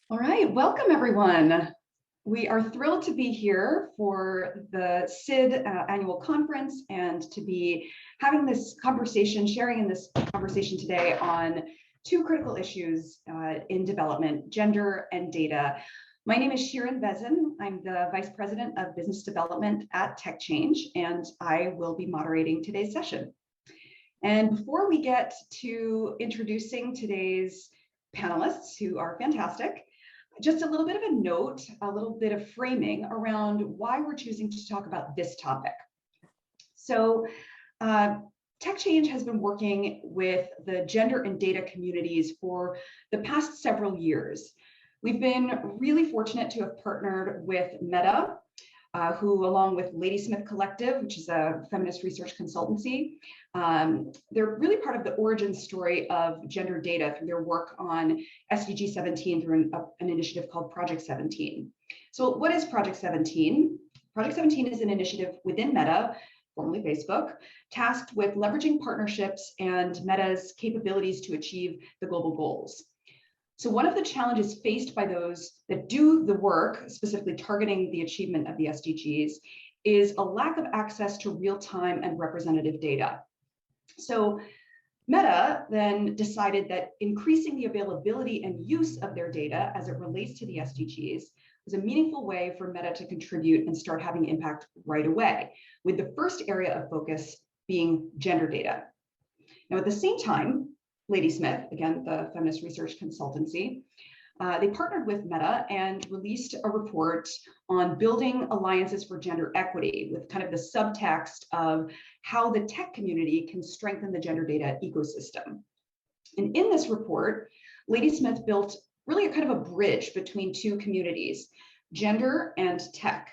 All right, welcome everyone. We are thrilled to be here for the SID annual conference and to be having this conversation, sharing in this conversation today on two critical issues in development, gender and data. My name is Sheerin Vesin. I'm the Vice President of Business Development at TechChange, and I will be moderating today's session. And before we get to introducing today's panelists, who are fantastic, just a little bit of a note, a little bit of framing around why we're choosing to talk about this topic. So TechChange has been working with the gender and data communities for the past several years. We've been really fortunate to have partnered with Meta, who, along with Ladysmith Collective, which is a feminist research consultancy, they're really part of the origin story of gender data through their work on SDG 17 through an initiative called Project 17. So what is Project 17? Project 17 is an initiative within Meta, formerly Facebook, tasked with leveraging partnerships and Meta's capabilities to achieve the global goals. So one of the challenges faced by those that do the work, specifically targeting the achievement of the SDGs, is a lack of access to real-time and representative data. So Meta then decided that increasing the availability and use of their data as it relates to the SDGs was a meaningful way for Meta to contribute and start having impact right away, with the first area of focus being gender data. Now, at the same time, Ladysmith, again, the feminist research consultancy, they partnered with Meta and released a report on building alliances for gender equity, with kind of the subtext of how the tech community can strengthen the gender data ecosystem. And in this report, Ladysmith built really a kind of a bridge between two communities, gender and tech.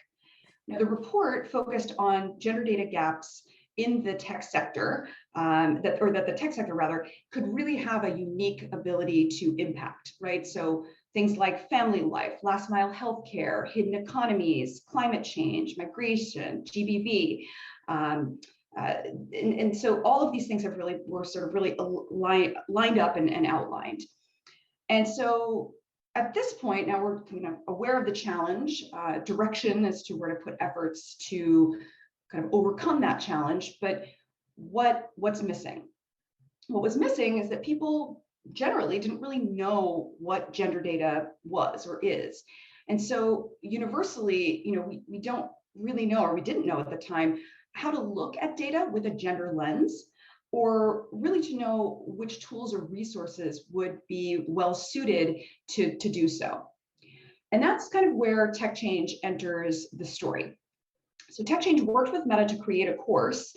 Now, the report focused on gender data gaps in the tech sector, that the tech sector rather could really have a unique ability to impact, right? So things like family life, last mile healthcare, hidden economies, climate change, migration, GBV. And so all of these things were sort of really lined up and outlined. And so at this point, now we're aware of the challenge, direction as to where to put efforts to kind of overcome that challenge, but what's missing? What was missing is that people generally didn't really know what gender data was or is. And so universally, we don't really know, or we didn't know at the time, how to look at data with a gender lens, or really to know which tools or resources would be well suited to do so. And that's kind of where TechChange enters the story. So TechChange worked with Meta to create a course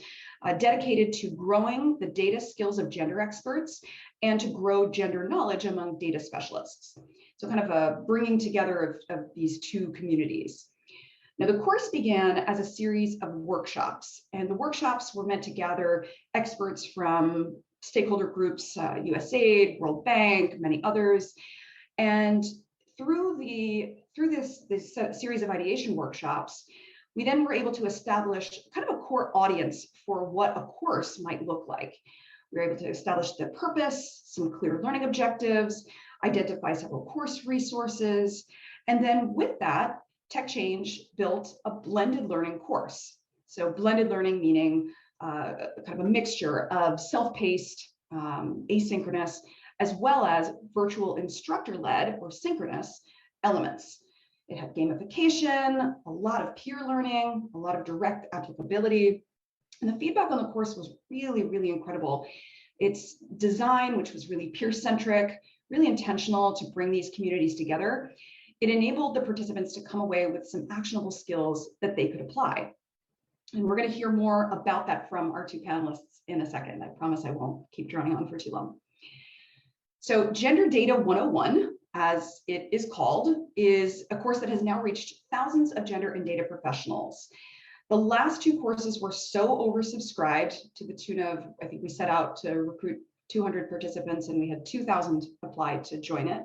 dedicated to growing the data skills of gender experts and to grow gender knowledge among data specialists. So kind of a bringing together of these two communities. Now, the course began as a series of workshops, and the workshops were meant to gather experts from stakeholder groups, USAID, World Bank, many others. And through this series of ideation workshops, we then were able to establish kind of a core audience for what a course might look like. We were able to establish the purpose, some clear learning objectives, identify several course resources, and then with that, TechChange built a blended learning course. So blended learning meaning kind of a mixture of self-paced, asynchronous, as well as virtual instructor-led or synchronous elements. It had gamification, a lot of peer learning, a lot of direct applicability. And the feedback on the course was really, really incredible. Its design, which was really peer-centric, really intentional to bring these communities together, it enabled the participants to come away with some actionable skills that they could apply. And we're going to hear more about that from our two panelists in a second. I promise I won't keep droning on for too long. So Gender Data 101, as it is called, is a course that has now reached thousands of gender and data professionals. The last two courses were so oversubscribed to the tune of, I think we set out to recruit 200 participants and we had 2,000 apply to join it,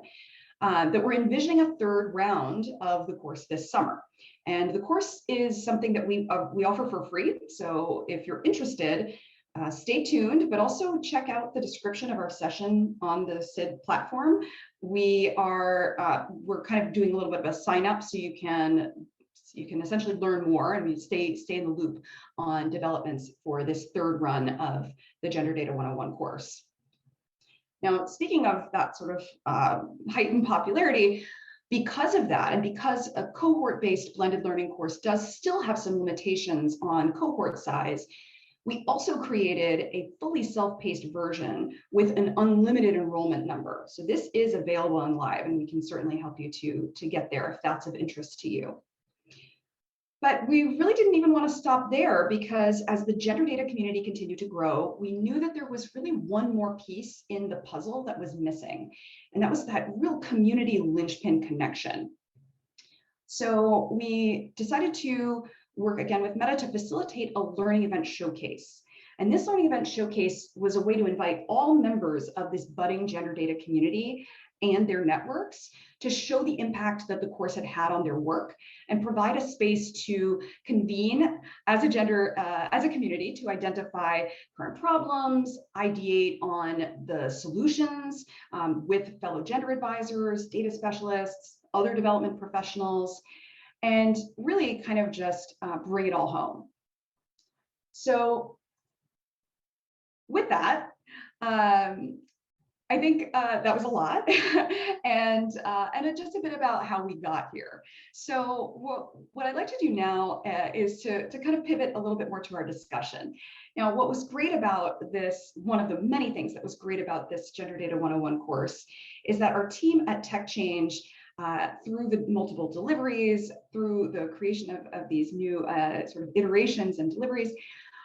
that we're envisioning a third round of the course this summer. And the course is something that we offer for free. So if you're interested, Stay tuned, but also check out the description of our session on the SID platform. We're kind of doing a little bit of a sign up so you can essentially learn more and stay in the loop on developments for this third run of the Gender Data 101 course. Now, speaking of that sort of heightened popularity, because of that, and because a cohort-based blended learning course does still have some limitations on cohort size, we also created a fully self-paced version with an unlimited enrollment number. So this is available on live, and we can certainly help you to get there if that's of interest to you. But we really didn't even want to stop there, because as the gender data community continued to grow, we knew that there was really one more piece in the puzzle that was missing, and that was that real community linchpin connection. So we decided to work again with Meta to facilitate a learning event showcase. And this learning event showcase was a way to invite all members of this budding gender data community and their networks to show the impact that the course had had on their work, and provide a space to convene as a community to identify current problems, ideate on the solutions with fellow gender advisors, data specialists, other development professionals, and really kind of just bring it all home. So with that, I think that was a lot, and just a bit about how we got here. So what I'd like to do now is to kind of pivot a little bit more to our discussion. Now, what was great about this, one of the many things that was great about this Gender Data 101 course, is that our team at TechChange, through the multiple deliveries, through the creation of these new sort of iterations and deliveries,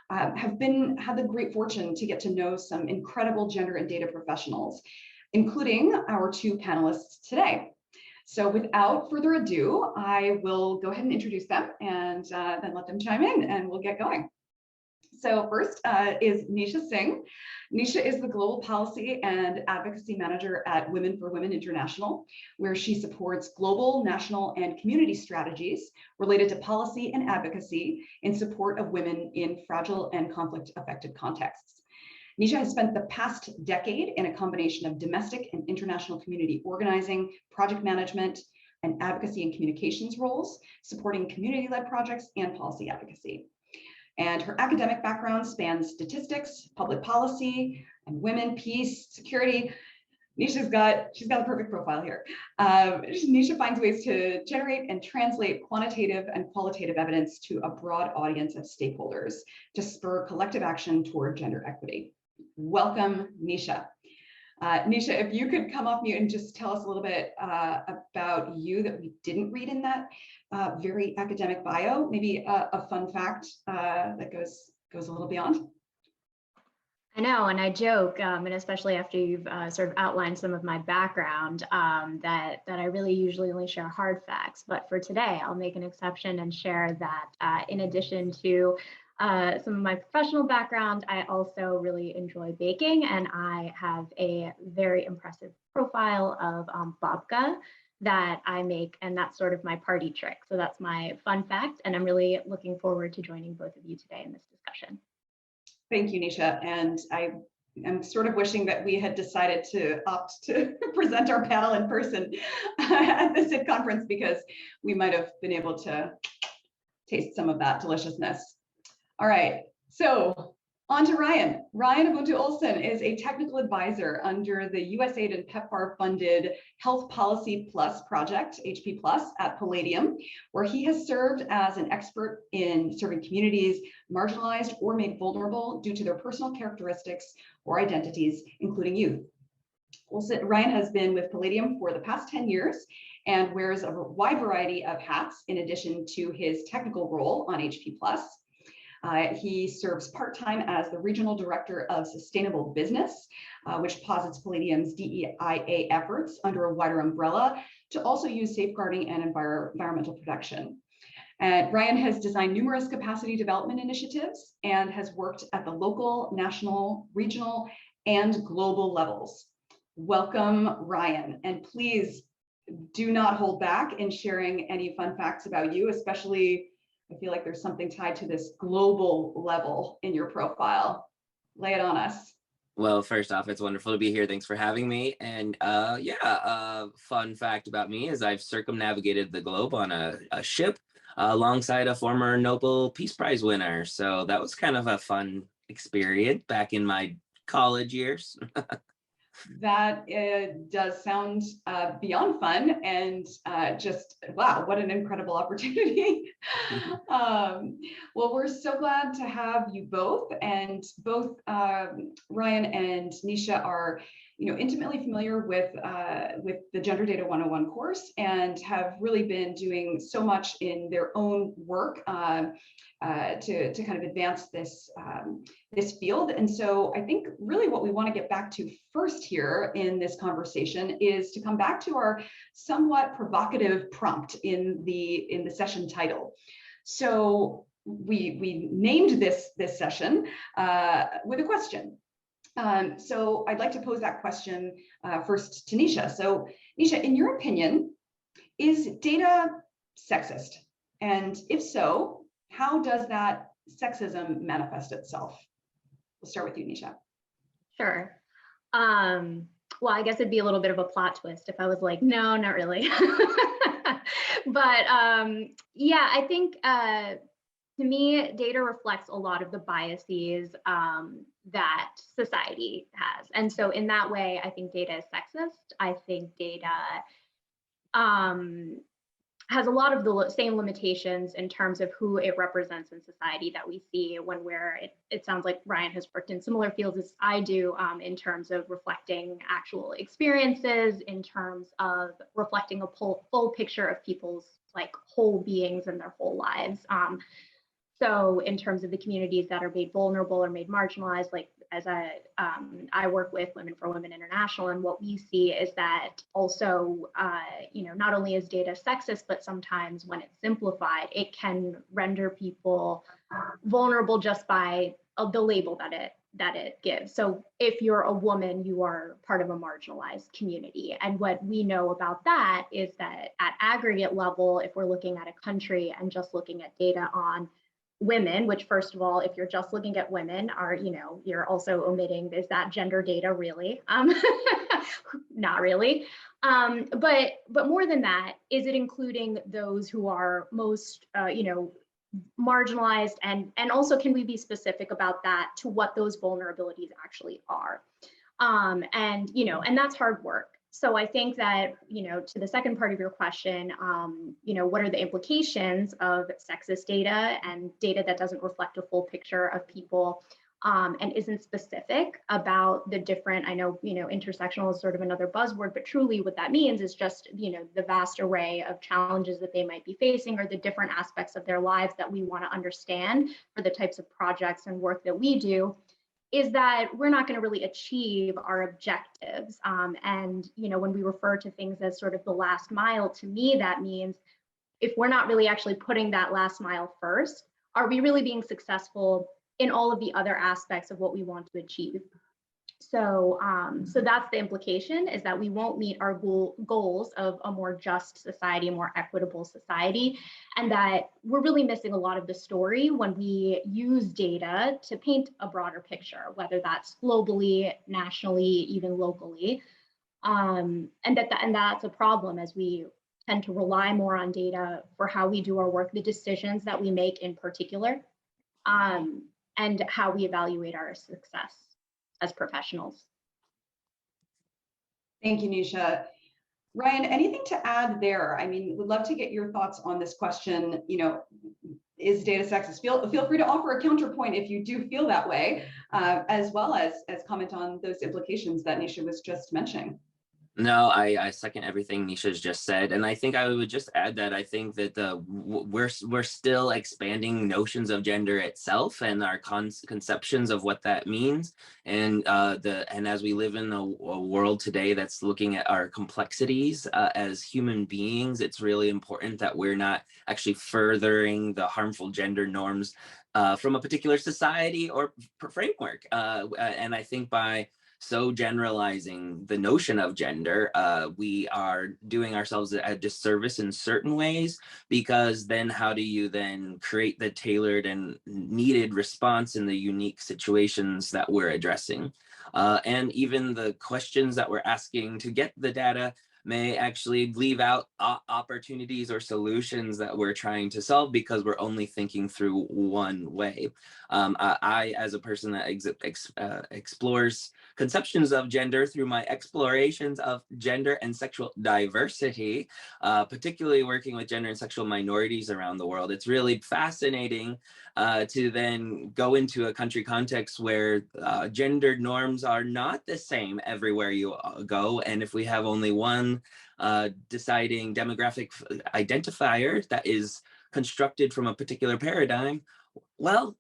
had the great fortune to get to know some incredible gender and data professionals, including our two panelists today. So without further ado, I will go ahead and introduce them, and then let them chime in, and we'll get going. So first is Nisha Singh. Nisha is the Global Policy and Advocacy Manager at Women for Women International, where she supports global, national, and community strategies related to policy and advocacy in support of women in fragile and conflict-affected contexts. Nisha has spent the past decade in a combination of domestic and international community organizing, project management, and advocacy and communications roles, supporting community-led projects and policy advocacy. And her academic background spans statistics, public policy, and women, peace, security. She's got the perfect profile here. Nisha finds ways to generate and translate quantitative and qualitative evidence to a broad audience of stakeholders to spur collective action toward gender equity. Welcome, Nisha. Nisha, if you could come off mute and just tell us a little bit about you that we didn't read in that very academic bio, maybe a fun fact that goes a little beyond. I know, and I joke, and especially after you've sort of outlined some of my background, that I really usually only share hard facts. But for today, I'll make an exception and share that in addition to some of my professional background, I also really enjoy baking, and I have a very impressive profile of babka that I make, and that's sort of my party trick. So that's my fun fact, and I'm really looking forward to joining both of you today in this discussion. Thank you, Nisha. And I am sort of wishing that we had decided to opt to present our panel in person at the SID conference, because we might have been able to taste some of that deliciousness. All right, so on to Ryan. Ryan Ubuntu Olson is a technical advisor under the USAID and PEPFAR funded Health Policy Plus project, HP Plus, at Palladium, where he has served as an expert in serving communities marginalized or made vulnerable due to their personal characteristics or identities, including youth. Ryan has been with Palladium for the past 10 years and wears a wide variety of hats in addition to his technical role on HP Plus. He serves part-time as the Regional Director of Sustainable Business, which posits Palladium's DEIA efforts under a wider umbrella to also use safeguarding and environmental protection. Ryan has designed numerous capacity development initiatives and has worked at the local, national, regional, and global levels. Welcome, Ryan, and please do not hold back in sharing any fun facts about you, especially I feel like there's something tied to this global level in your profile. Lay it on us. Well, first off, it's wonderful to be here. Thanks for having me. And fun fact about me is I've circumnavigated the globe on a ship alongside a former Nobel Peace Prize winner. So that was kind of a fun experience back in my college years. That does sound beyond fun, and just wow, what an incredible opportunity. Well, we're so glad to have you both, and both Ryan and Nisha are, intimately familiar with the Gender Data 101 course, and have really been doing so much in their own work to kind of advance this this field. And so I think really what we want to get back to first here in this conversation is to come back to our somewhat provocative prompt in the session title. So we named this session with a question. So I'd like to pose that question first to Nisha. So Nisha, in your opinion, is data sexist? And if so, how does that sexism manifest itself? We'll start with you, Nisha. Sure. Well, I guess it'd be a little bit of a plot twist if I was like, no, not really. But yeah, I think to me, data reflects a lot of the biases that society has. And so in that way, I think data is sexist. I think data has a lot of the same limitations in terms of who it represents in society that we see when it sounds like Ryan has worked in similar fields as I do, in terms of reflecting actual experiences, in terms of reflecting a full picture of people's like whole beings and their whole lives. So in terms of the communities that are made vulnerable or made marginalized, like as I work with Women for Women International, and what we see is that also, not only is data sexist, but sometimes when it's simplified, it can render people vulnerable just by the label that it gives. So if you're a woman, you are part of a marginalized community. And what we know about that is that at aggregate level, if we're looking at a country and just looking at data on women, which first of all, if you're just looking at women, you're also omitting, is that gender data really? Not really. But more than that, is it including those who are most, marginalized, and also can we be specific about that to what those vulnerabilities actually are? And that's hard work. So I think that, to the second part of your question, what are the implications of sexist data and data that doesn't reflect a full picture of people, and isn't specific about the different, I know, intersectional is sort of another buzzword, but truly what that means is just, the vast array of challenges that they might be facing, or the different aspects of their lives that we want to understand for the types of projects and work that we do, is that we're not going to really achieve our objectives. And, when we refer to things as sort of the last mile, to me, that means if we're not really actually putting that last mile first, are we really being successful in all of the other aspects of what we want to achieve? So, so that's the implication, is that we won't meet our goals of a more just society, a more equitable society, and that we're really missing a lot of the story when we use data to paint a broader picture, whether that's globally, nationally, even locally. And that's a problem, as we tend to rely more on data for how we do our work, the decisions that we make in particular, and how we evaluate our success as professionals. Thank you, Nisha. Ryan, anything to add there? I mean, we'd love to get your thoughts on this question. Is data sexist? Feel free to offer a counterpoint if you do feel that way, as well as comment on those implications that Nisha was just mentioning. No, I second everything Nisha's just said, and I think I would just add that I think that we're still expanding notions of gender itself and our conceptions of what that means, and as we live in a world today that's looking at our complexities as human beings, it's really important that we're not actually furthering the harmful gender norms from a particular society or framework, and I think by so generalizing the notion of gender, we are doing ourselves a disservice in certain ways, because then how do you then create the tailored and needed response in the unique situations that we're addressing? And even the questions that we're asking to get the data may actually leave out opportunities or solutions that we're trying to solve, because we're only thinking through one way. I, as a person that explores conceptions of gender through my explorations of gender and sexual diversity, particularly working with gender and sexual minorities around the world, it's really fascinating to then go into a country context where gendered norms are not the same everywhere you go. And if we have only one deciding demographic identifier that is constructed from a particular paradigm, well,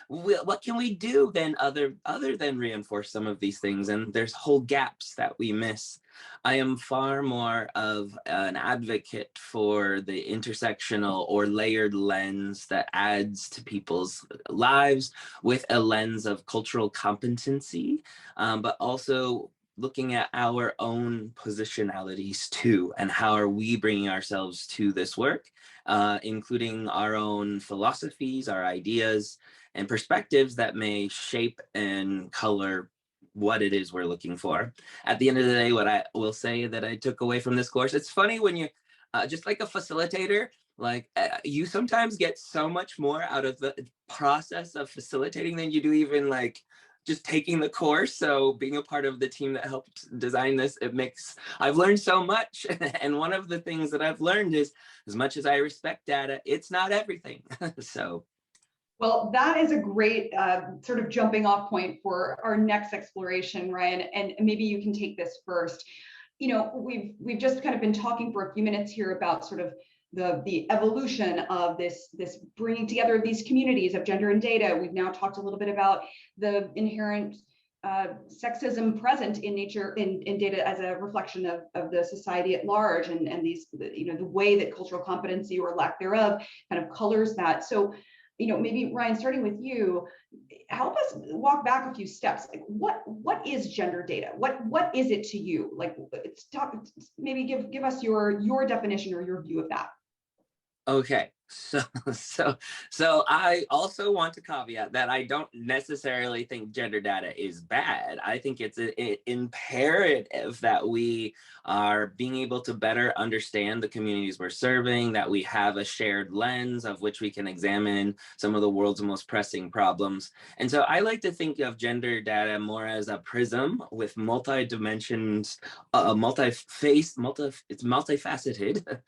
what can we do then other than reinforce some of these things? And there's whole gaps that we miss. I am far more of an advocate for the intersectional or layered lens that adds to people's lives with a lens of cultural competency, but also looking at our own positionalities too, and how are we bringing ourselves to this work, including our own philosophies, our ideas, and perspectives that may shape and color what it is we're looking for. At the end of the day, what I will say that I took away from this course, it's funny when you, just like a facilitator, like you sometimes get so much more out of the process of facilitating than you do even like just taking the course. So being a part of the team that helped design this, I've learned so much. And one of the things that I've learned is, as much as I respect data, it's not everything. So. Well, that is a great sort of jumping off point for our next exploration, Ryan, and maybe you can take this first. You know, we've just kind of been talking for a few minutes here about sort of the evolution of this bringing together of these communities of gender and data. We've now talked a little bit about the inherent sexism present in nature in data as a reflection of the society at large, and these, you know, the way that cultural competency or lack thereof kind of colors that. So, you know, maybe Ryan, starting with you, help us walk back a few steps. Like, what is gender data? What is it to you? Like, maybe give us your definition or your view of that. Okay, so I also want to caveat that I don't necessarily think gender data is bad. I think it's an imperative that we are being able to better understand the communities we're serving, that we have a shared lens of which we can examine some of the world's most pressing problems. And so I like to think of gender data more as a prism with multi-dimensions, it's multifaceted,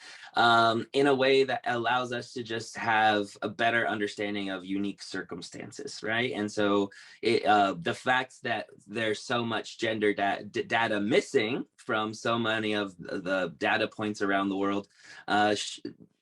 in a way that allows us to just have a better understanding of unique circumstances, right? And so the fact that there's so much gender data missing from so many of the data points around the world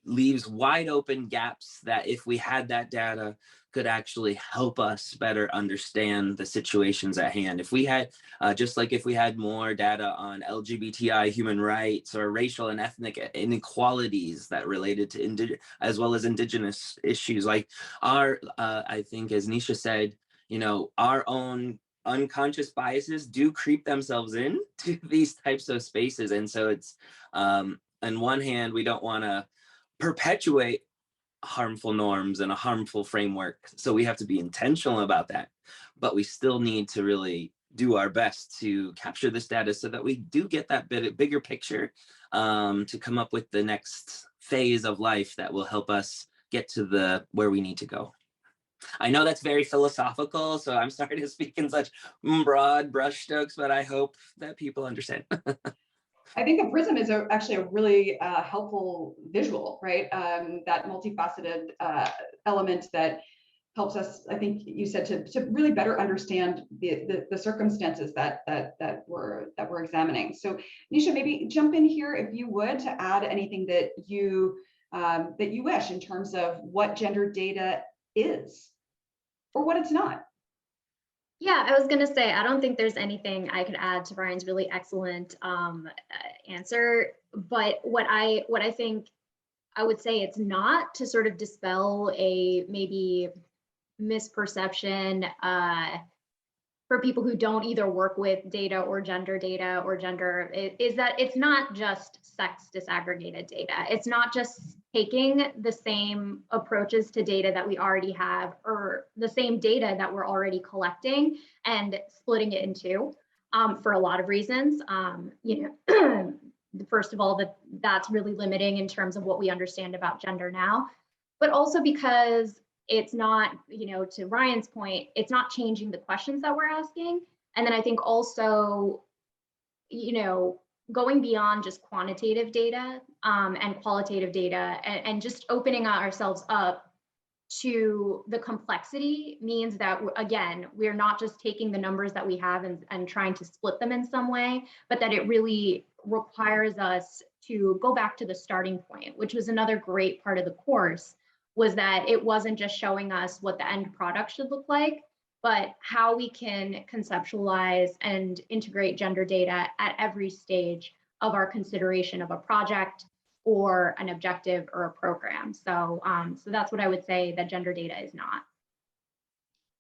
leaves wide open gaps that, if we had that data, could actually help us better understand the situations at hand. If we had, just like if we had more data on LGBTI human rights or racial and ethnic inequalities that related to as well as indigenous issues, like our, I think as Nisha said, you know, our own unconscious biases do creep themselves in to these types of spaces. And so it's, on one hand, we don't want to perpetuate harmful norms and a harmful framework, so we have to be intentional about that, but we still need to really do our best to capture this data so that we do get that bigger picture, to come up with the next phase of life that will help us get to where we need to go. I know that's very philosophical, so I'm sorry to speak in such broad brushstrokes, but I hope that people understand. I think a prism is actually a really helpful visual, right? That multifaceted element that helps us, I think you said, to really better understand the circumstances that we're examining. So Nisha, maybe jump in here if you would, to add anything that you wish in terms of what gender data is or what it's not. Yeah, I was going to say, I don't think there's anything I could add to Brian's really excellent answer. But what I think I would say it's not, to sort of dispel a maybe misperception for people who don't either work with data or gender is that it's not just sex disaggregated data. It's not just taking the same approaches to data that we already have or the same data that we're already collecting and splitting it in two for a lot of reasons. You know, first of all, that's really limiting in terms of what we understand about gender now, but also because it's not, you know, to Ryan's point, it's not changing the questions that we're asking. And then I think also, you know, going beyond just quantitative data and qualitative data and just opening ourselves up to the complexity means that, again, we're not just taking the numbers that we have and trying to split them in some way, but that it really requires us to go back to the starting point, which was another great part of the course, was that it wasn't just showing us what the end product should look like, but how we can conceptualize and integrate gender data at every stage of our consideration of a project or an objective or a program. So, so that's what I would say that gender data is not.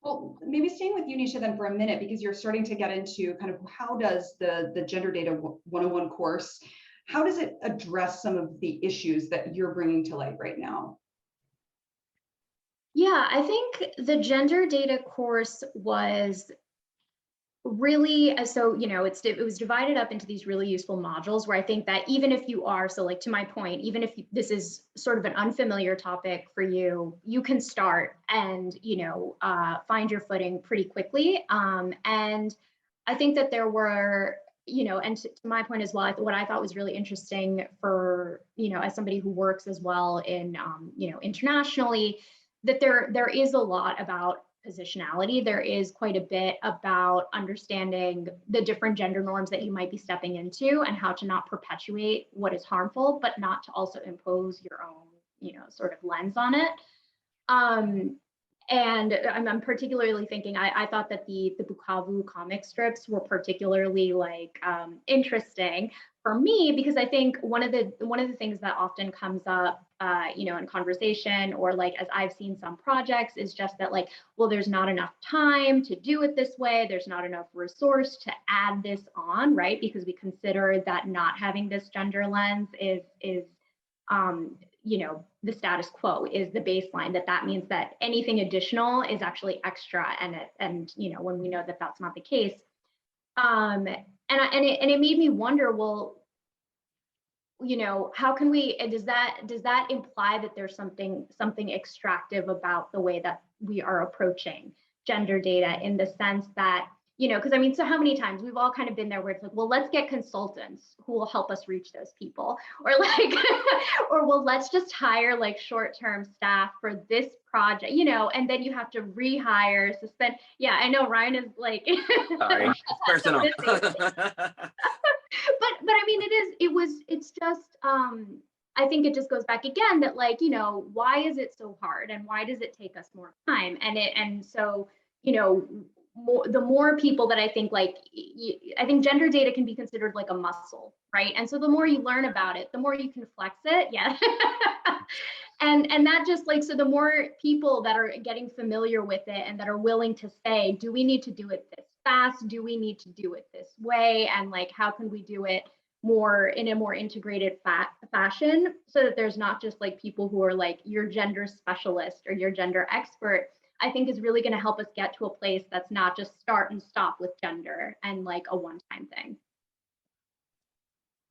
Well, maybe staying with you, Nisha, then for a minute, because you're starting to get into kind of how does the Gender Data 101 course, how does it address some of the issues that you're bringing to light right now? Yeah, I think the gender data course was really, so, you know, it was divided up into these really useful modules where I think that even if you are, so like to my point, even if this is sort of an unfamiliar topic for you, you can start and, you know, find your footing pretty quickly. And I think that there were, you know, and to my point as well, what I thought was really interesting for, you know, as somebody who works as well in, you know, internationally, that there is a lot about positionality. There is quite a bit about understanding the different gender norms that you might be stepping into and how to not perpetuate what is harmful, but not to also impose your own, you know, sort of lens on it. And I'm particularly thinking, I thought that the Bukavu comic strips were particularly like interesting for me, because I think one of the things that often comes up, you know, in conversation or like as I've seen some projects is just that like, well, there's not enough time to do it this way. There's not enough resource to add this on, right? Because we consider that not having this gender lens is you know, the status quo is the baseline, that means that anything additional is actually extra, and you know, when we know that that's not the case, and it made me wonder, well, you know, how can we, does that imply that there's something extractive about the way that we are approaching gender data, in the sense that, you know, because I mean, so how many times we've all kind of been there where it's like, well, let's get consultants who will help us reach those people, or like, or well, let's just hire like short-term staff for this project, you know, and then you have to rehire, suspend. Yeah, I know Ryan is like, Sorry, it's personal. But I mean, it's just, I think it just goes back again that, like, you know, why is it so hard and why does it take us more time? And so, you know, the more people that I think, like, I think gender data can be considered like a muscle, right? And so the more you learn about it, the more you can flex it. Yeah. And that just like, so the more people that are getting familiar with it and that are willing to say, do we need to do it this fast? Do we need to do it this way? And like, how can we do it more in a more integrated fashion, so that there's not just like people who are like your gender specialist or your gender expert, I think is really going to help us get to a place that's not just start and stop with gender and like a one-time thing.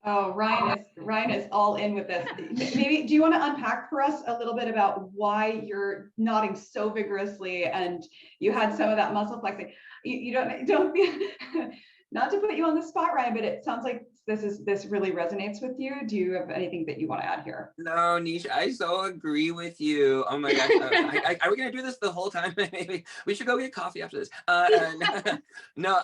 Oh, Ryan is all in with this. Maybe, do you want to unpack for us a little bit about why you're nodding so vigorously and you had some of that muscle flexing? You don't not to put you on the spot, Ryan, but it sounds like this really resonates with you. Do you have anything that you want to add here? No, Nisha, I so agree with you. Oh my gosh, are we gonna do this the whole time? Maybe we should go get coffee after this. No,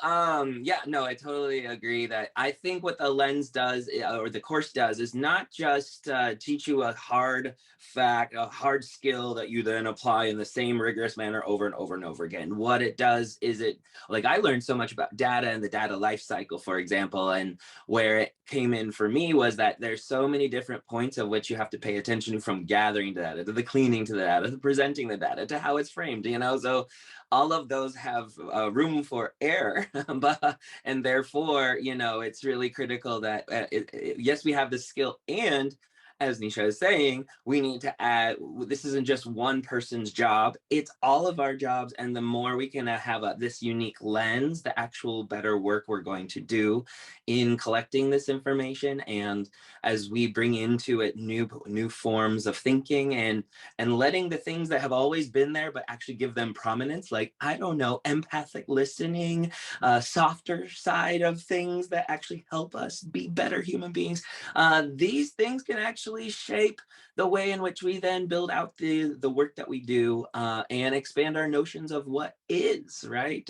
yeah, no, I totally agree that I think what the lens does, or the course does, is not just teach you a hard fact, a hard skill that you then apply in the same rigorous manner over and over and over again. What it does is like I learned so much about data and the data life cycle, for example, and where where it came in for me was that there's so many different points of which you have to pay attention to, from gathering data to the cleaning to the data to presenting the data to how it's framed, so all of those have room for error, and therefore, it's really critical that yes, we have the skill, and as Nisha is saying, we need to add, this isn't just one person's job, it's all of our jobs. And the more we can have this unique lens, the actual better work we're going to do in collecting this information. And as we bring into it new forms of thinking and letting the things that have always been there, but actually give them prominence, like, I don't know, empathic listening, softer side of things that actually help us be better human beings. These things can actually shape the way in which we then build out the work that we do, and expand our notions of what is, right?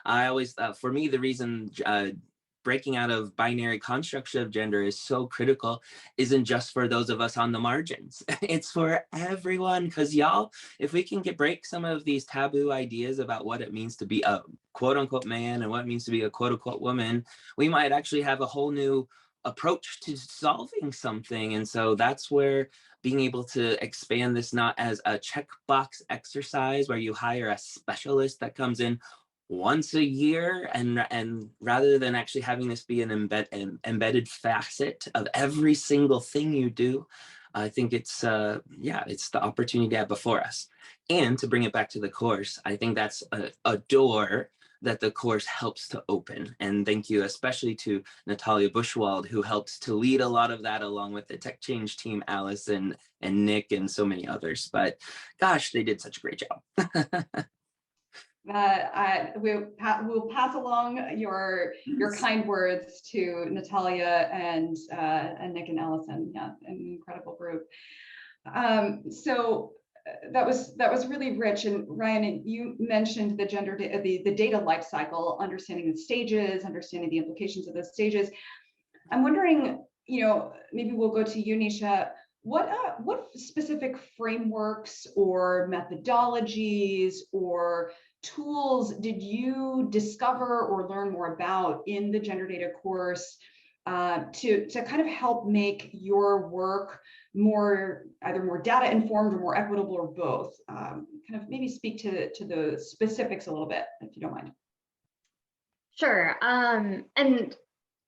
I always, for me, the reason breaking out of binary constructs of gender is so critical isn't just for those of us on the margins. It's for everyone, because y'all, if we can break some of these taboo ideas about what it means to be a quote unquote man and what it means to be a quote unquote woman, we might actually have a whole new approach to solving something. And so that's where being able to expand this not as a checkbox exercise where you hire a specialist that comes in once a year, and rather than actually having this be an embedded facet of every single thing you do, I think it's it's the opportunity to have before us. And to bring it back to the course, I think that's a door that the course helps to open. And thank you especially to Natalia Bushwald, who helped to lead a lot of that, along with the TechChange team, Alice and Nick and so many others. But gosh, they did such a great job. We'll pass along your kind words to Natalia and Nick and Allison. Yeah, an incredible group. So that was really rich. And Ryan, you mentioned the the data life cycle, understanding the stages, understanding the implications of those stages. I'm wondering, maybe we'll go to you, Nisha. What specific frameworks or methodologies or tools did you discover or learn more about in the gender data course to kind of help make your work either more data informed or more equitable, or both? Kind of maybe speak to the specifics a little bit, if you don't mind. Sure. And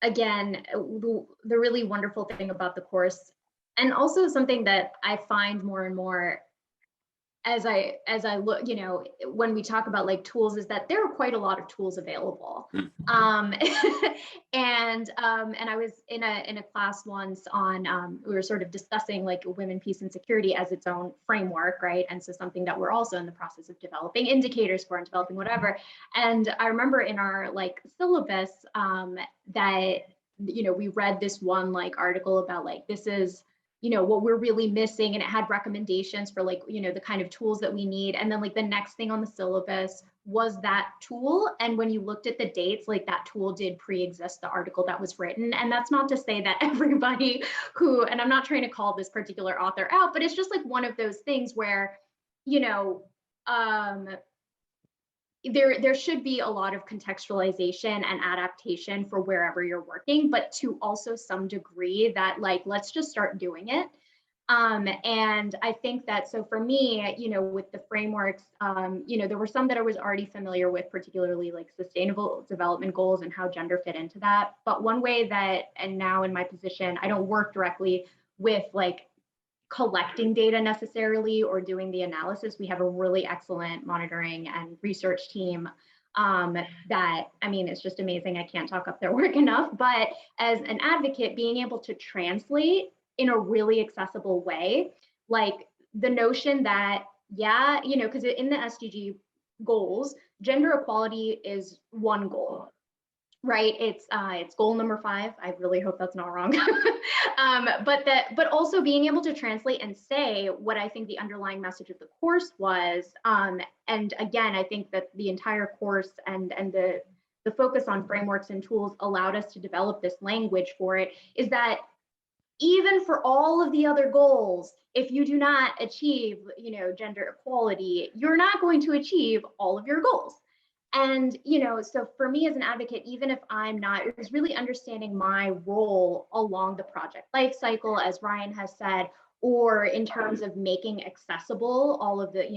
again, the really wonderful thing about the course, and also something that I find more and more as I look, when we talk about like tools, is that there are quite a lot of tools available. And I was in a class once on, we were sort of discussing like women, peace, and security as its own framework, right? And so something that we're also in the process of developing indicators for and developing whatever. And I remember in our like syllabus that, we read this one like article about like, this is, what we're really missing, and it had recommendations for like, the kind of tools that we need. And then like the next thing on the syllabus was that tool. And when you looked at the dates, like that tool did pre-exist the article that was written. And that's not to say that everybody who, and I'm not trying to call this particular author out, but it's just like one of those things where, there should be a lot of contextualization and adaptation for wherever you're working, but to also some degree that like, let's just start doing it. And I think that, so for me, with the frameworks, there were some that I was already familiar with, particularly like sustainable development goals and how gender fit into that. But one way that, and now in my position, I don't work directly with like collecting data necessarily or doing the analysis. We have a really excellent monitoring and research team that, it's just amazing. I can't talk up their work enough, but as an advocate, being able to translate in a really accessible way, like the notion that, because in the SDG goals, gender equality is one goal. Right, it's goal number 5. I really hope that's not wrong. But also being able to translate and say what I think the underlying message of the course was. And again, I think that the entire course and the focus on frameworks and tools allowed us to develop this language for it, is that even for all of the other goals, if you do not achieve, gender equality, you're not going to achieve all of your goals. And, so for me as an advocate, even if I'm not, it was really understanding my role along the project life cycle, as Ryan has said, or in terms of making accessible all of the,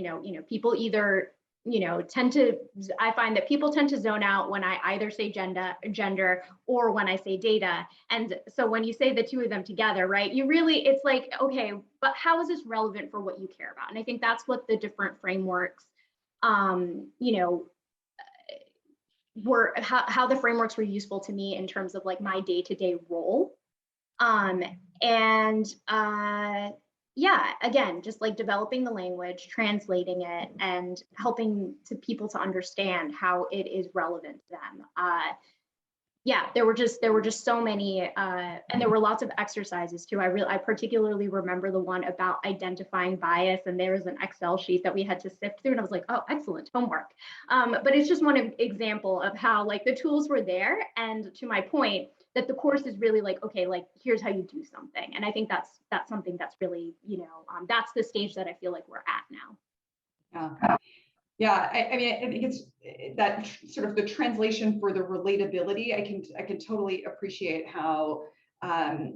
people either, I find that people tend to zone out when I either say gender or when I say data. And so when you say the two of them together, right, it's like, okay, but how is this relevant for what you care about? And I think that's what the different frameworks, were how the frameworks were useful to me in terms of like my day-to-day role. And yeah, again, just like developing the language, translating it, and helping people to understand how it is relevant to them. Yeah, there were just so many, and there were lots of exercises too. I particularly remember the one about identifying bias, and there was an Excel sheet that we had to sift through, and I was like, oh, excellent homework. But it's just one example of how like the tools were there, and to my point, that the course is really like, okay, like here's how you do something, and I think that's something that's really, that's the stage that I feel like we're at now. Yeah. Yeah, I mean, I think it's that sort of the translation for the relatability. I can totally appreciate how, how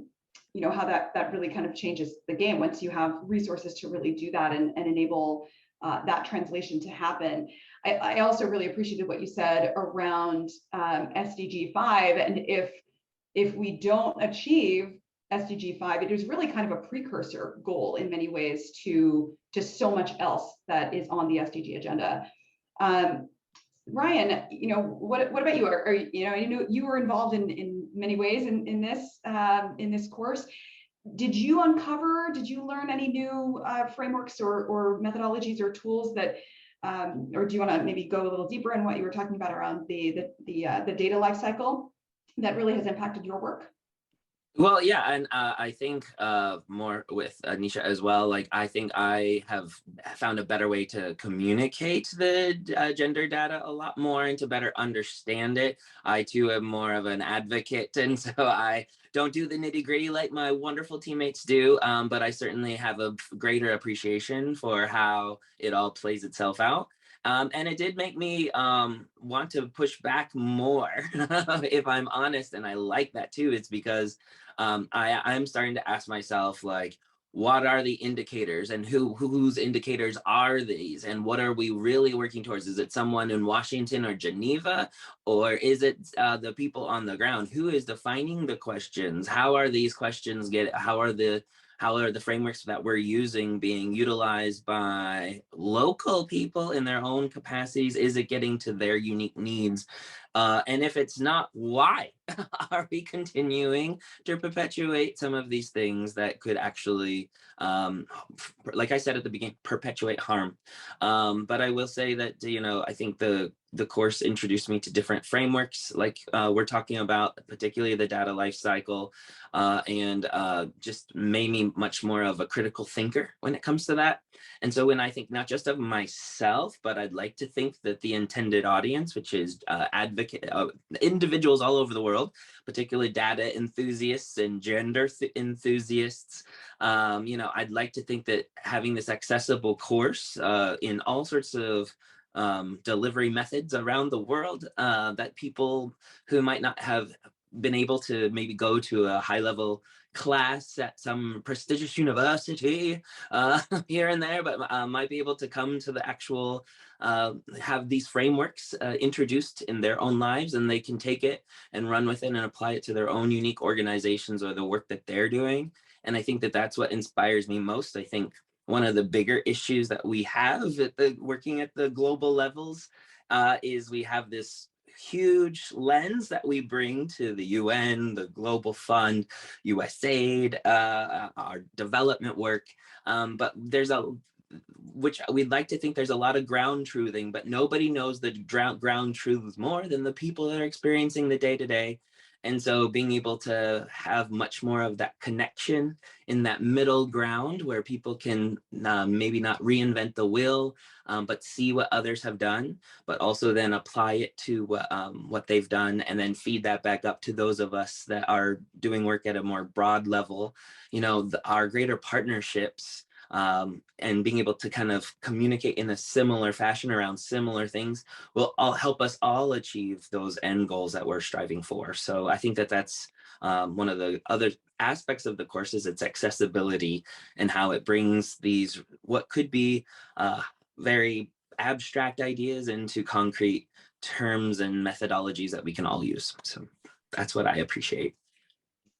that really kind of changes the game once you have resources to really do that and enable that translation to happen. I also really appreciated what you said around SDG 5, and if we don't achieve SDG 5, it is really kind of a precursor goal in many ways to so much else that is on the SDG agenda. Ryan, what about you? You were involved in many ways in this course. Did you learn any new frameworks or methodologies or tools that, or do you want to maybe go a little deeper in what you were talking about around the data lifecycle that really has impacted your work? Well, yeah, and I think more with Nisha as well. Like, I think I have found a better way to communicate the gender data a lot more and to better understand it. I too am more of an advocate, and so I don't do the nitty gritty like my wonderful teammates do. But I certainly have a greater appreciation for how it all plays itself out. And it did make me want to push back more, if I'm honest. And I like that too. It's because I'm starting to ask myself, like, what are the indicators, and whose indicators are these, and what are we really working towards? Is it someone in Washington or Geneva, or is it the people on the ground? Who is defining the questions? How are these questions how are the frameworks that we're using being utilized by local people in their own capacities? Is it getting to their unique needs? And if it's not, why are we continuing to perpetuate some of these things that could actually, like I said at the beginning, perpetuate harm? But I will say that, I think the course introduced me to different frameworks, like we're talking about, particularly the data lifecycle, and just made me much more of a critical thinker when it comes to that. And so when I think not just of myself, but I'd like to think that the intended audience, which is individuals all over the world, particularly data enthusiasts and gender enthusiasts, I'd like to think that having this accessible course in all sorts of delivery methods around the world, that people who might not have been able to maybe go to a high level class at some prestigious university here and there, but might be able to come to the actual, have these frameworks introduced in their own lives, and they can take it and run with it and apply it to their own unique organizations or the work that they're doing. And I think that that's what inspires me most. I think one of the bigger issues that we have working at the global levels is we have this huge lens that we bring to the UN, the Global Fund, USAID, our development work. But which we'd like to think there's a lot of ground truthing, but nobody knows the ground truths more than the people that are experiencing the day-to-day. And so being able to have much more of that connection in that middle ground where people can maybe not reinvent the wheel, but see what others have done, but also then apply it to what they've done, and then feed that back up to those of us that are doing work at a more broad level. Our greater partnerships and being able to kind of communicate in a similar fashion around similar things will all help us all achieve those end goals that we're striving for. So I think that that's one of the other aspects of the course is its accessibility and how it brings these what could be very abstract ideas into concrete terms and methodologies that we can all use. So that's what I appreciate.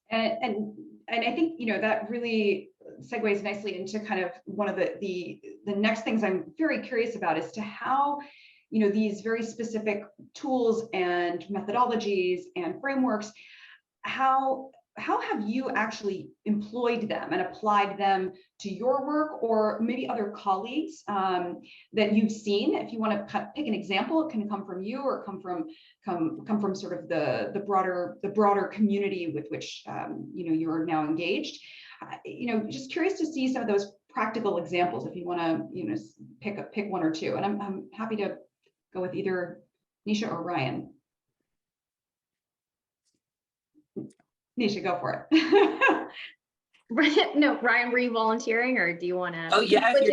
And I think, that really segues nicely into kind of one of the next things I'm very curious about as to how, these very specific tools and methodologies and frameworks, how have you actually employed them and applied them to your work, or maybe other colleagues that you've seen? If you want to pick an example, it can come from you or come from sort of the broader community with which you are now engaged. Just curious to see some of those practical examples if you want to pick one or two. And I'm happy to go with either Nisha or Ryan. Nisha, go for it. No, Ryan, were you volunteering, or do you want to? Oh yeah, if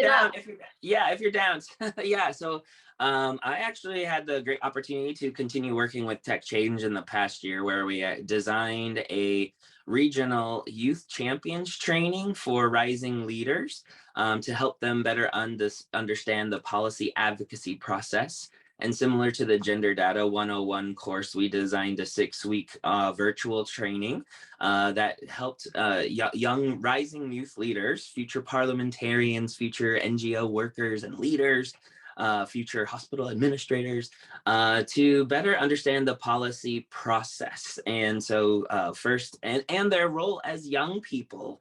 you're down. Yeah, so I actually had the great opportunity to continue working with TechChange in the past year, where we designed a regional youth champions training for rising leaders to help them better understand the policy advocacy process. And similar to the Gender Data 101 course, we designed a 6-week virtual training that helped young rising youth leaders, future parliamentarians, future NGO workers and leaders, future hospital administrators, to better understand the policy process. And so first, and their role as young people,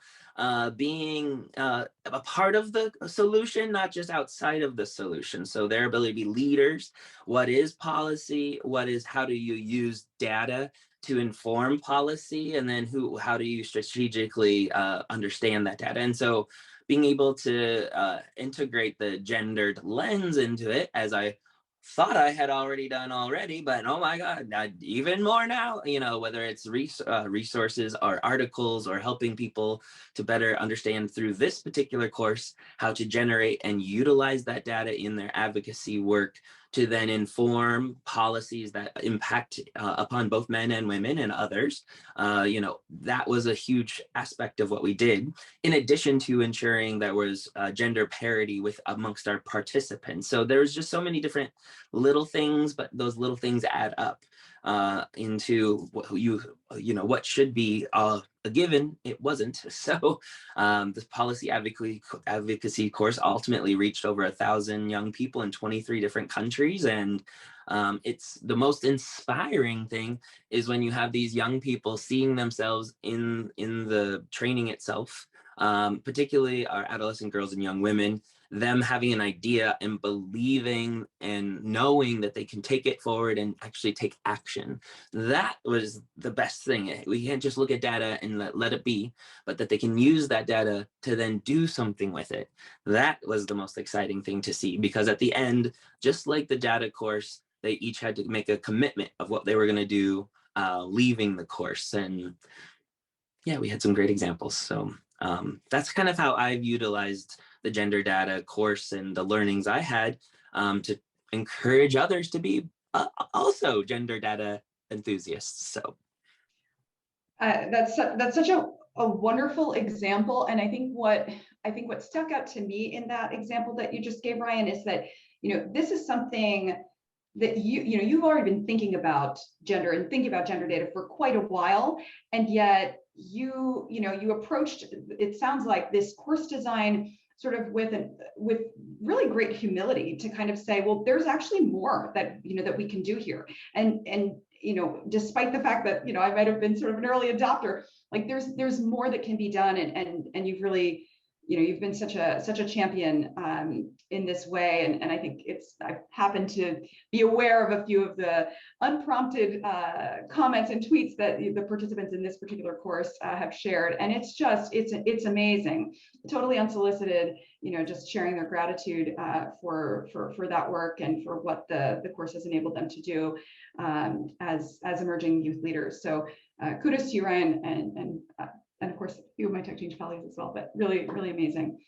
being a part of the solution, not just outside of the solution. So their ability to be leaders. What is policy? How do you use data to inform policy? And then how do you strategically understand that data? And so being able to integrate the gendered lens into it, as I thought I had already done already, but oh my God, even more now, whether it's resources or articles or helping people to better understand through this particular course how to generate and utilize that data in their advocacy work to then inform policies that impact upon both men and women and others. That was a huge aspect of what we did, in addition to ensuring there was gender parity amongst our participants. So there's just so many different little things, but those little things add up into what should be a given. It wasn't. So this policy advocacy course ultimately reached over 1,000 young people in 23 different countries. And it's the most inspiring thing is when you have these young people seeing themselves in the training itself, particularly our adolescent girls and young women, them having an idea and believing and knowing that they can take it forward and actually take action. That was the best thing. We can't just look at data and let it be, but that they can use that data to then do something with it. That was the most exciting thing to see, because at the end, just like the data course, they each had to make a commitment of what they were going to do leaving the course. And yeah, we had some great examples. So that's kind of how I've utilized the gender data course and the learnings I had to encourage others to be also gender data enthusiasts. So that's such a wonderful example. And I think what stuck out to me in that example that you just gave, Ryan, is that this is something that you've already been thinking about gender and thinking about gender data for quite a while, and yet you approached, it sounds like, this course design sort of with really great humility to kind of say, well, there's actually more that that we can do here, and despite the fact that I might have been sort of an early adopter, like there's more that can be done, and you've really you've been such a champion in this way, and I think I've happened to be aware of a few of the unprompted comments and tweets that the participants in this particular course have shared, and it's amazing, totally unsolicited, just sharing their gratitude for that work and for what the course has enabled them to do as emerging youth leaders. So kudos to you, Ryan, and of course, a few of my TechChange colleagues as well, but really, really amazing.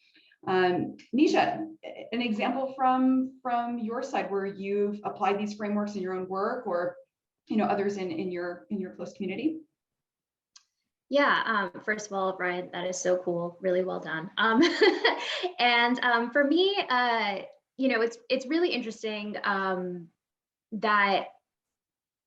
Nisha, an example from your side where you've applied these frameworks in your own work, or others in your close community? Yeah, first of all, Brian, that is so cool. Really well done. And for me, it's really interesting that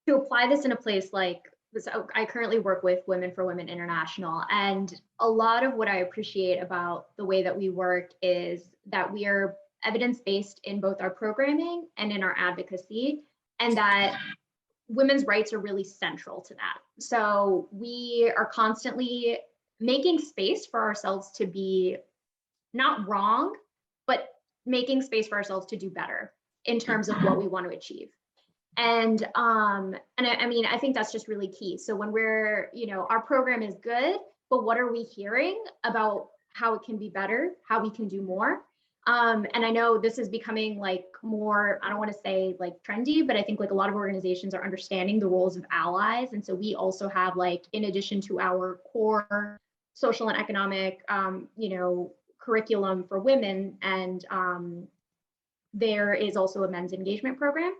to apply this in a place like this. I currently work with Women for Women International, and a lot of what I appreciate about the way that we work is that we are evidence-based in both our programming and in our advocacy, and that women's rights are really central to that. So we are constantly making space for ourselves to be not wrong, but making space for ourselves to do better in terms of what we want to achieve. And I mean, I think that's just really key. So when we're, our program is good, but what are we hearing about how it can be better, how we can do more? And I know this is becoming like more, I don't want to say like trendy, but I think like a lot of organizations are understanding the roles of allies. And so we also have, like, in addition to our core social and economic, curriculum for women, and there is also a men's engagement program.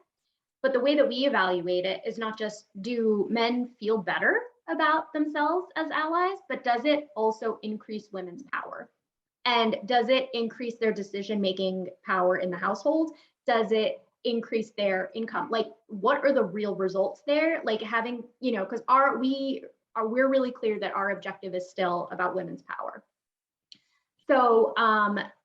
But the way that we evaluate it is not just, do men feel better about themselves as allies, but does it also increase women's power? And does it increase their decision-making power in the household? Does it increase their income? Like, what are the real results there? Like having, because we're really clear that our objective is still about women's power. So,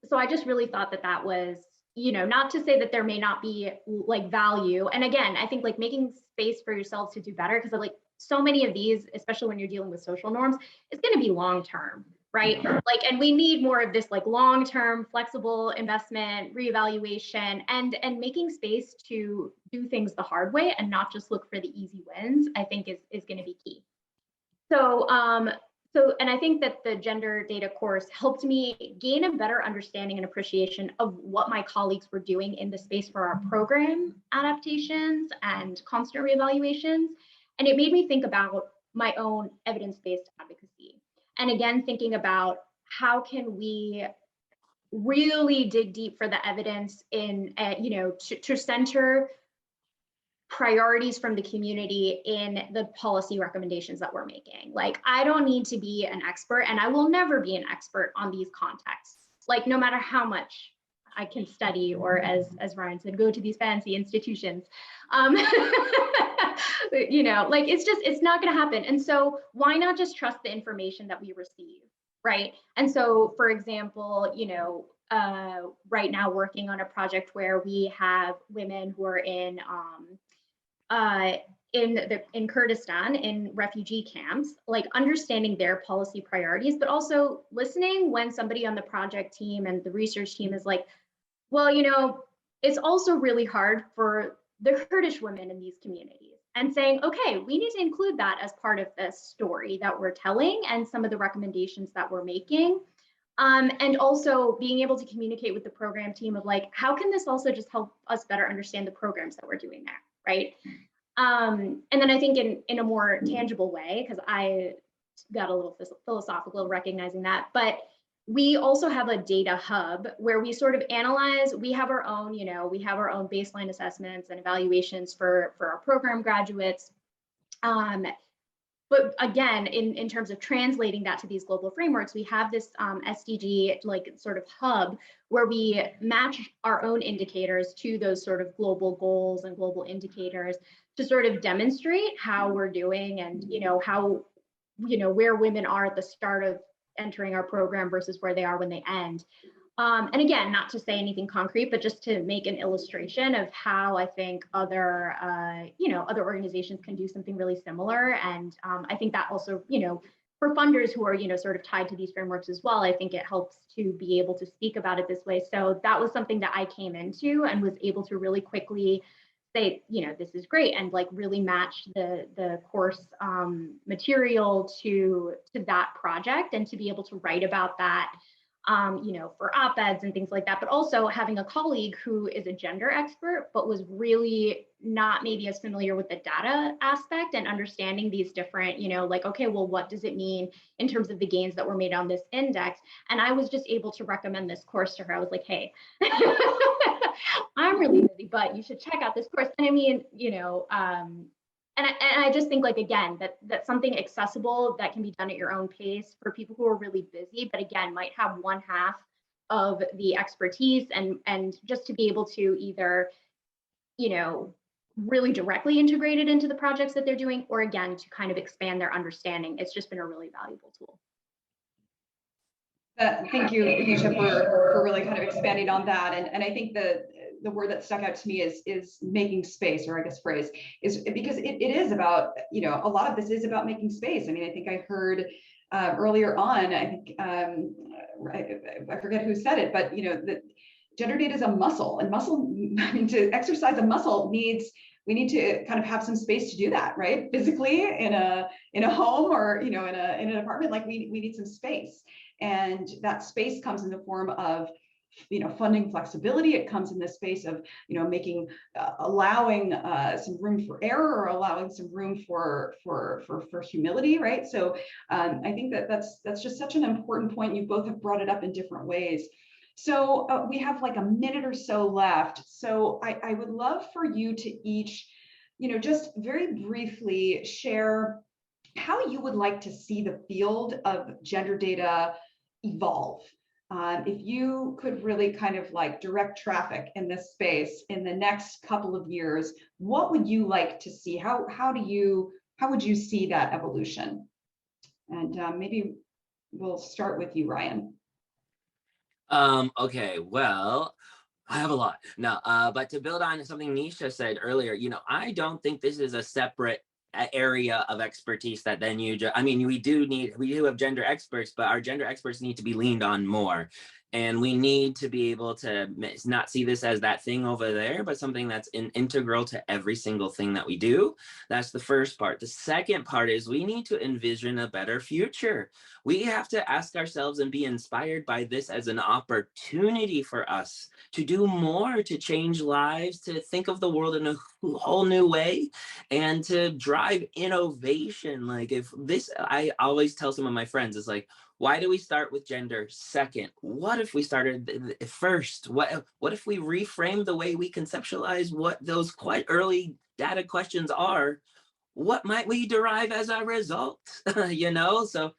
so I just really thought that was, not to say that there may not be like value. And again, I think like making space for yourselves to do better, because like so many of these, especially when you're dealing with social norms, it's going to be long-term, right? Like, and we need more of this like long-term flexible investment, reevaluation, and making space to do things the hard way and not just look for the easy wins, I think is going to be key. So, and I think that the gender data course helped me gain a better understanding and appreciation of what my colleagues were doing in the space for our program adaptations and constant reevaluations. And it made me think about my own evidence-based advocacy. And again, thinking about how can we really dig deep for the evidence in, to center priorities from the community in the policy recommendations that we're making. Like, I don't need to be an expert, and I will never be an expert on these contexts. Like, no matter how much I can study, or as Ryan said, go to these fancy institutions. Like, it's not going to happen. And so why not just trust the information that we receive, right? And so, for example, right now working on a project where we have women who are in Kurdistan in refugee camps, like understanding their policy priorities, but also listening when somebody on the project team and the research team is like, well, it's also really hard for the Kurdish women in these communities, and saying, okay, we need to include that as part of this story that we're telling and some of the recommendations that we're making. And also being able to communicate with the program team of like, how can this also just help us better understand the programs that we're doing there, right? And then I think in a more tangible way, because I got a little philosophical recognizing that, but we also have a data hub where we sort of analyze, we have our own, we have our own baseline assessments and evaluations for our program graduates. But again, in terms of translating that to these global frameworks, we have this SDG like sort of hub where we match our own indicators to those sort of global goals and global indicators to sort of demonstrate how we're doing, and how where women are at the start of entering our program versus where they are when they end. And again, not to say anything concrete, but just to make an illustration of how I think other, other organizations can do something really similar. And I think that also, for funders who are, sort of tied to these frameworks as well, I think it helps to be able to speak about it this way. So that was something that I came into and was able to really quickly say, this is great, and like really match the course material to that project, and to be able to write about that for op-eds and things like that, but also having a colleague who is a gender expert, but was really not maybe as familiar with the data aspect and understanding these different, like, okay, well, what does it mean in terms of the gains that were made on this index? And I was just able to recommend this course to her. I was like, hey, I'm really busy, but you should check out this course. And I mean, and I just think, like, again, that's something accessible that can be done at your own pace for people who are really busy, but again, might have one half of the expertise and just to be able to either, really directly integrate it into the projects that they're doing, or again, to kind of expand their understanding. It's just been a really valuable tool. Thank you, Nisha, for really kind of expanding on that. And I think the word that stuck out to me is making space, or I guess phrase, is because it is about, a lot of this is about making space. I mean, I think I heard earlier on, I think, I forget who said it, but, that gender data is a muscle, and I mean, to exercise a muscle we need to kind of have some space to do that, right? Physically in a home, or, in an apartment, like we need some space. And that space comes in the form of, funding flexibility. It comes in the space of, allowing some room for error, or allowing some room for humility, right? So I think that's just such an important point. You both have brought it up in different ways. So we have like a minute or so left. So I would love for you to each, just very briefly share how you would like to see the field of gender data evolve. If you could really kind of like direct traffic in this space in the next couple of years, what would you like to see? How would you see that evolution? And maybe we'll start with you, Ryan. Okay, well, I have a lot. No, but to build on something Nisha said earlier, I don't think this is a separate area of expertise that then I mean, we do have gender experts, but our gender experts need to be leaned on more. And we need to be able to not see this as that thing over there, but something that's integral to every single thing that we do. That's the first part. The second part is we need to envision a better future. We have to ask ourselves and be inspired by this as an opportunity for us to do more, to change lives, to think of the world in a whole new way, and to drive innovation. Like, I always tell some of my friends, it's like, why do we start with gender second? What if we started first? What if we reframe the way we conceptualize what those quite early data questions are? What might we derive as a result? So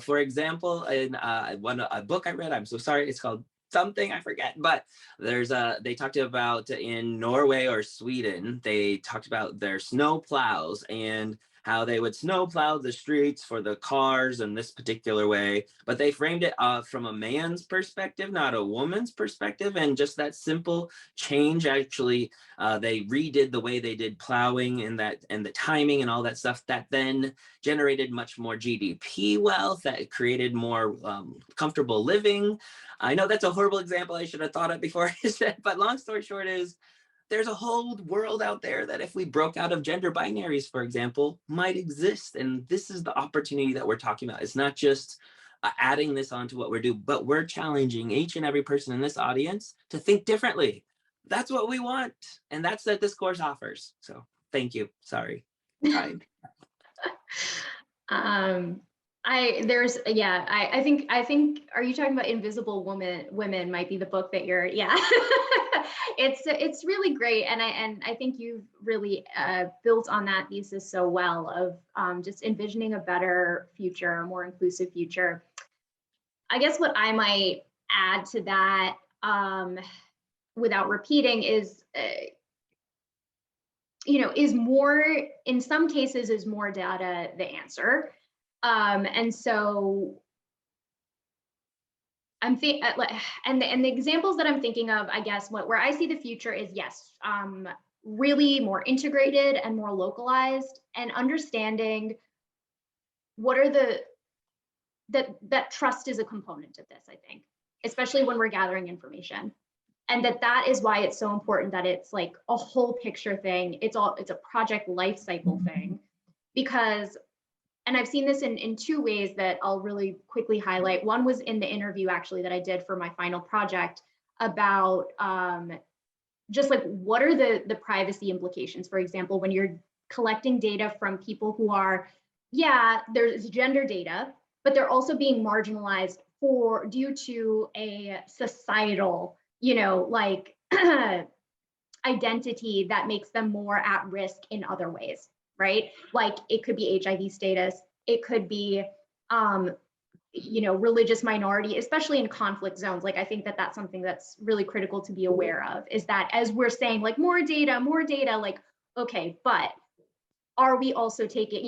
for example, in a book I read, I'm so sorry, it's called something, I forget, but they talked about in Norway or Sweden, they talked about their snow plows and how they would snow plow the streets for the cars in this particular way, but they framed it from a man's perspective, not a woman's perspective. And just that simple change, actually, they redid the way they did plowing and the timing and all that stuff, that then generated much more GDP wealth, that created more comfortable living. I know that's a horrible example I should have thought of before I said, but long story short is, there's a whole world out there that if we broke out of gender binaries, for example, might exist. And this is the opportunity that we're talking about. It's not just adding this onto what we're doing, but we're challenging each and every person in this audience to think differently. That's what we want. And that's what this course offers. So thank you. Sorry. Time. I think, are you talking about Invisible Women might be the book that you're, yeah. It's really great. And I think you've really built on that thesis so well of just envisioning a better future, a more inclusive future. I guess what I might add to that without repeating is, is more, in some cases, is more data the answer. And so and the examples that I'm thinking of, I guess, where I see the future is, yes, really more integrated and more localized, and understanding what are that trust is a component of this, I think, especially when we're gathering information. And that is why it's so important that it's like a whole picture thing. It's a project life cycle thing, because and I've seen this in two ways that I'll really quickly highlight. One was in the interview actually that I did for my final project about just like what are the privacy implications, for example, when you're collecting data from people who are, yeah, there's gender data, but they're also being marginalized due to a societal, like identity that makes them more at risk in other ways, right? Like it could be HIV status, it could be, religious minority, especially in conflict zones. Like I think that that's something that's really critical to be aware of, is that as we're saying like more data, like, okay, but are we also taking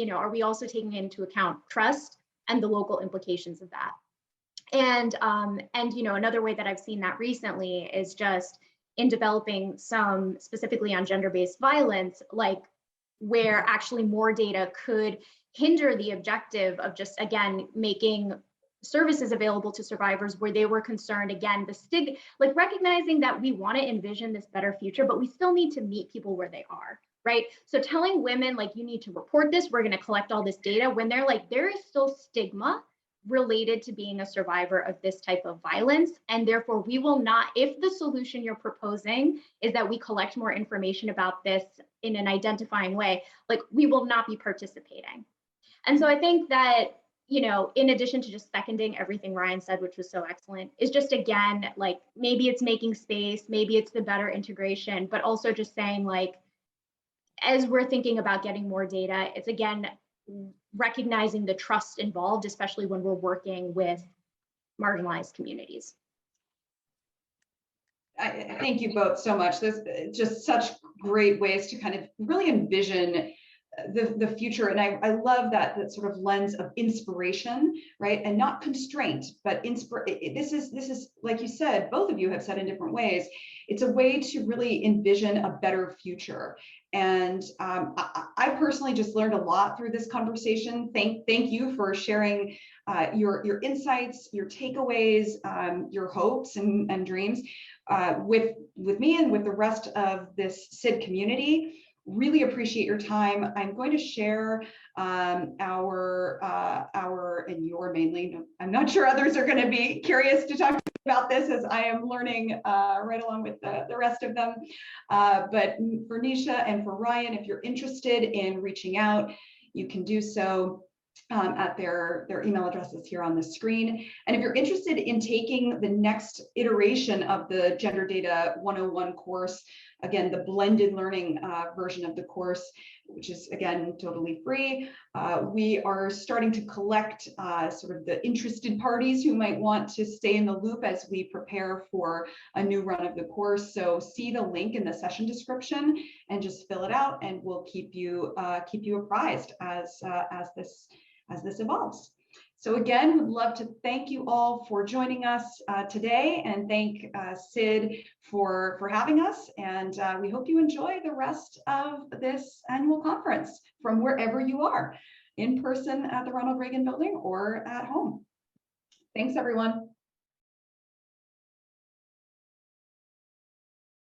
into account trust and the local implications of that? And another way that I've seen that recently is just in developing some specifically on gender-based violence, like where actually more data could hinder the objective of just, again, making services available to survivors where they were concerned, again, like recognizing that we want to envision this better future, but we still need to meet people where they are, right? So telling women like, you need to report this, we're going to collect all this data, when they're like, there is still stigma related to being a survivor of this type of violence. And therefore we will not, if the solution you're proposing is that we collect more information about this in an identifying way, like we will not be participating. And so I think that, in addition to just seconding everything Ryan said, which was so excellent, is just, again, like maybe it's making space, maybe it's the better integration, but also just saying like, as we're thinking about getting more data, it's again, recognizing the trust involved, especially when we're working with marginalized communities. I thank you both so much. There's just such great ways to kind of really envision the future. And I love that sort of lens of inspiration, right? And not constraint, but this is, like you said, both of you have said in different ways, it's a way to really envision a better future. And I personally just learned a lot through this conversation. Thank you for sharing your insights, your takeaways, your hopes and dreams with me and with the rest of this SID community. Really appreciate your time. I'm going to share our and your mainly. I'm not sure others are going to be curious to talk about this as I am learning right along with the rest of them. But for Nisha and for Ryan, if you're interested in reaching out, you can do so at their email addresses here on the screen. And if you're interested in taking the next iteration of the Gender Data 101 course, again, the blended learning version of the course, which is again totally free, we are starting to collect sort of the interested parties who might want to stay in the loop as we prepare for a new run of the course. So see the link in the session description and just fill it out, and we'll keep you apprised as this evolves. So again, would love to thank you all for joining us today, and thank SID for having us. And we hope you enjoy the rest of this annual conference from wherever you are, in person at the Ronald Reagan Building or at home. Thanks, everyone.